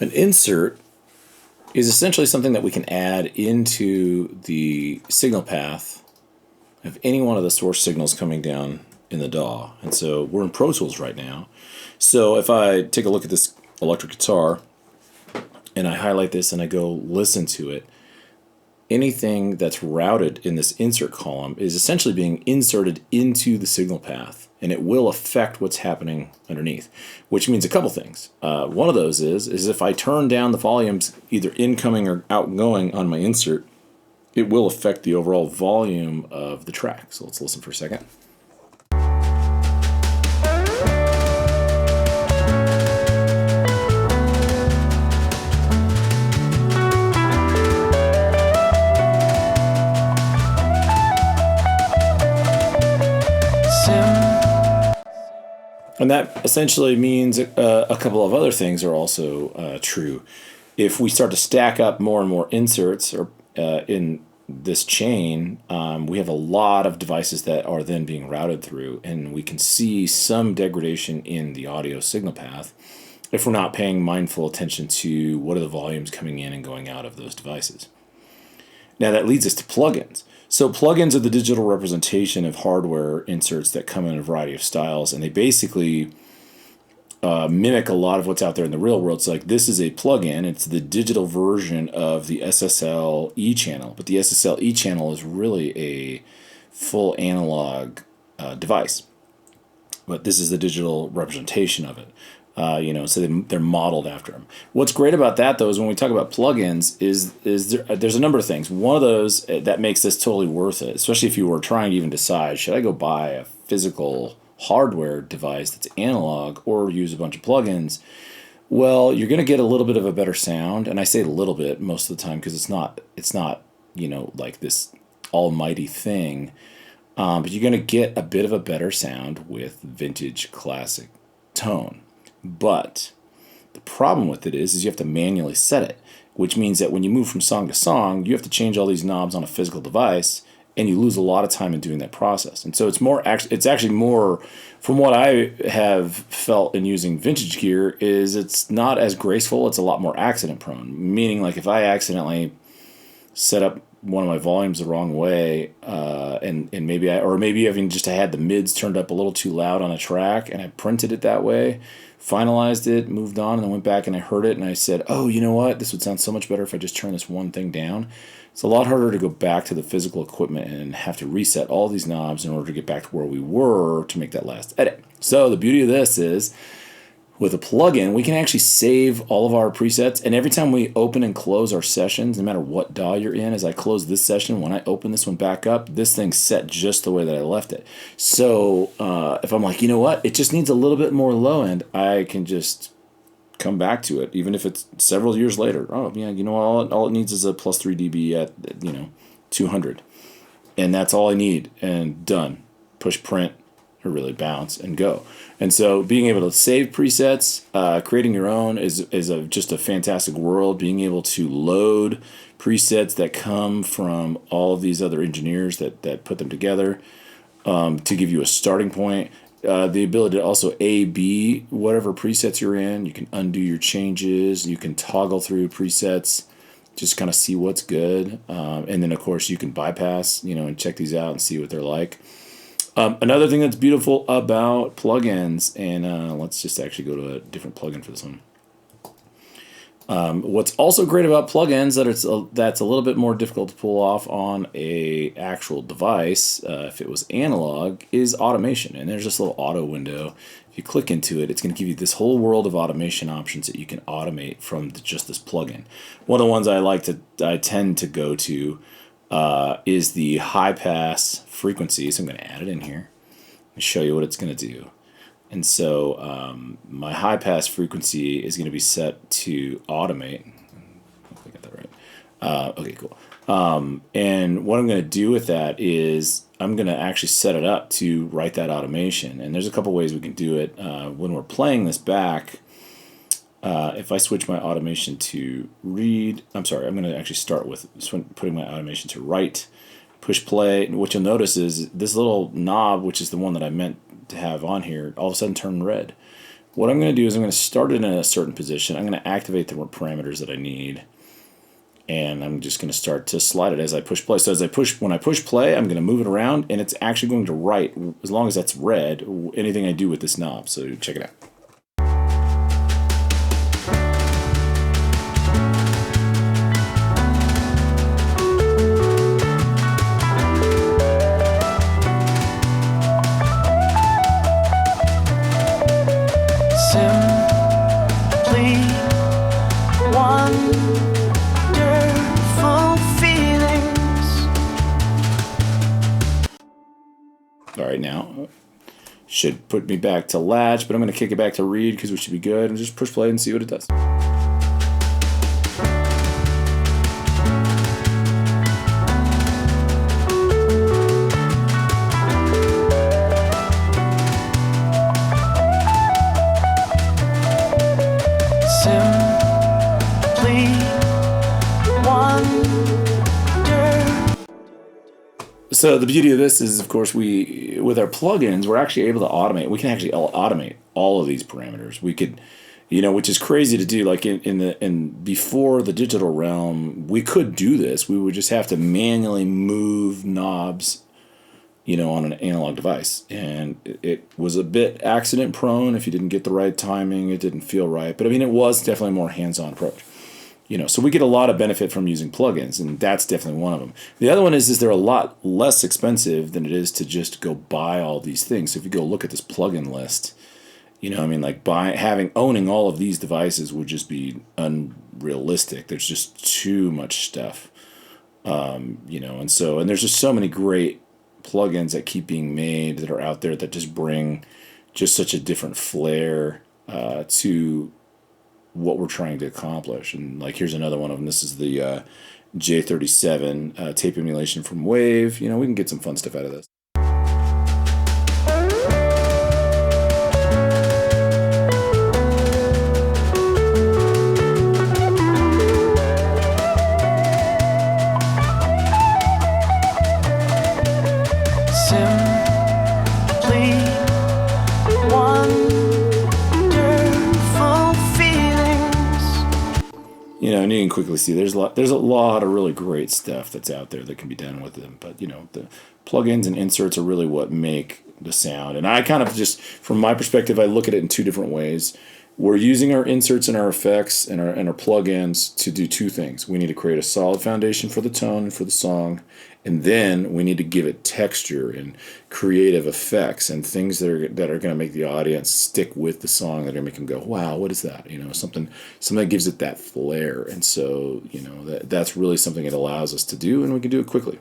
An insert is essentially something that we can add into the signal path of any one of the source signals coming down in the DAW. And so we're in Pro Tools right now. So if I take a look at this electric guitar and I highlight this and I go listen to it, anything that's routed in this insert column is essentially being inserted into the signal path, and it will affect what's happening underneath, which means a couple things. One of those is if I turn down the volumes either incoming or outgoing on my insert, it will affect the overall volume of the track. So let's listen for a second. And that essentially means a couple of other things are also true. If we start to stack up more and more inserts or in this chain, we have a lot of devices that are then being routed through, and we can see some degradation in the audio signal path if we're not paying mindful attention to what are the volumes coming in and going out of those devices. Now that leads us to plugins. So plugins are the digital representation of hardware inserts that come in a variety of styles, and they basically mimic a lot of what's out there in the real world. It's like this is a plugin. It's the digital version of the SSL E channel, but the SSL E channel is really a full analog device. But this is the digital representation of it. So they're modeled after them. What's great about that, though, is when we talk about plugins, is there's a number of things. One of those that makes this totally worth it, especially if you were trying to even decide, should I go buy a physical hardware device that's analog or use a bunch of plugins? Well, you're going to get a little bit of a better sound, and I say a little bit most of the time because it's not like this almighty thing, but you're going to get a bit of a better sound with vintage classic tone. But the problem with it is you have to manually set it, which means that when you move from song to song, you have to change all these knobs on a physical device, and you lose a lot of time in doing that process. And so it's actually more, from what I have felt in using vintage gear, is it's not as graceful. It's a lot more accident prone. Meaning, like if I accidentally set up one of my volumes the wrong way, and maybe even just I had the mids turned up a little too loud on a track, and I printed it that way, finalized it, moved on, and then went back and I heard it and I said, oh, you know what? This would sound so much better if I just turn this one thing down. It's a lot harder to go back to the physical equipment and have to reset all these knobs in order to get back to where we were to make that last edit. So the beauty of this is, with a plugin, we can actually save all of our presets, and every time we open and close our sessions, no matter what DAW you're in, as I close this session, when I open this one back up, this thing's set just the way that I left it. So if I'm like, you know what, it just needs a little bit more low end, I can just come back to it, even if it's several years later. Oh, yeah, you know, all it needs is a plus 3 dB at 200, and that's all I need, and done. Push print, or really bounce and go. And so being able to save presets, creating your own is just a fantastic world. Being able to load presets that come from all of these other engineers that put them together to give you a starting point. The ability to also A/B whatever presets you're in. You can undo your changes. You can toggle through presets, just kind of see what's good. And then, of course, you can bypass, and check these out and see what they're like. Another thing that's beautiful about plugins, and let's just actually go to a different plugin for this one. What's also great about plugins that's a little bit more difficult to pull off on a actual device, if it was analog, is automation. And there's this little auto window. If you click into it, it's going to give you this whole world of automation options that you can automate from just this plugin. One of the ones I tend to go to is the high pass frequency. So I'm going to add it in here and show you what it's going to do. And so my high pass frequency is going to be set to automate. Hopefully I got that right. Okay, cool. And what I'm going to do with that is I'm going to actually set it up to write that automation. And there's a couple ways we can do it. When we're playing this back, if I switch my automation to read, I'm going to actually start with putting my automation to write, push play. What you'll notice is this little knob, which is the one that I meant to have on here, all of a sudden turned red. What I'm going to do is I'm going to start it in a certain position. I'm going to activate the parameters that I need. And I'm just going to start to slide it as I push play. So when I push play, I'm going to move it around, and it's actually going to write, as long as that's red, anything I do with this knob. So check it out. All right, now should put me back to latch, but I'm going to kick it back to read because we should be good, and just push play and see what it does. So the beauty of this is, of course, with our plugins, we're actually able to automate. We can actually automate all of these parameters. We could, which is crazy to do. Like in before the digital realm, we could do this. We would just have to manually move knobs, on an analog device, and it was a bit accident prone. If you didn't get the right timing, it didn't feel right. But I mean, it was definitely a more hands-on approach. So we get a lot of benefit from using plugins, and that's definitely one of them. The other one is they're a lot less expensive than it is to just go buy all these things. So if you go look at this plugin list, like owning all of these devices would just be unrealistic. There's just too much stuff, and there's just so many great plugins that keep being made that are out there that just bring just such a different flair to what we're trying to accomplish. And like, here's another one of them. This is the J37 Tape Emulation from Wave. We can get some fun stuff out of this. And you can quickly see there's a lot of really great stuff that's out there that can be done with them. But the plugins and inserts are really what make the sound. And I kind of just, from my perspective, I look at it in two different ways. We're using our inserts and our effects and our plugins to do two things. We need to create a solid foundation for the tone and for the song, and then we need to give it texture and creative effects and things that are going to make the audience stick with the song, that are going to make them go, "Wow, what is that?" Something that gives it that flair. And so that's really something it allows us to do, and we can do it quickly.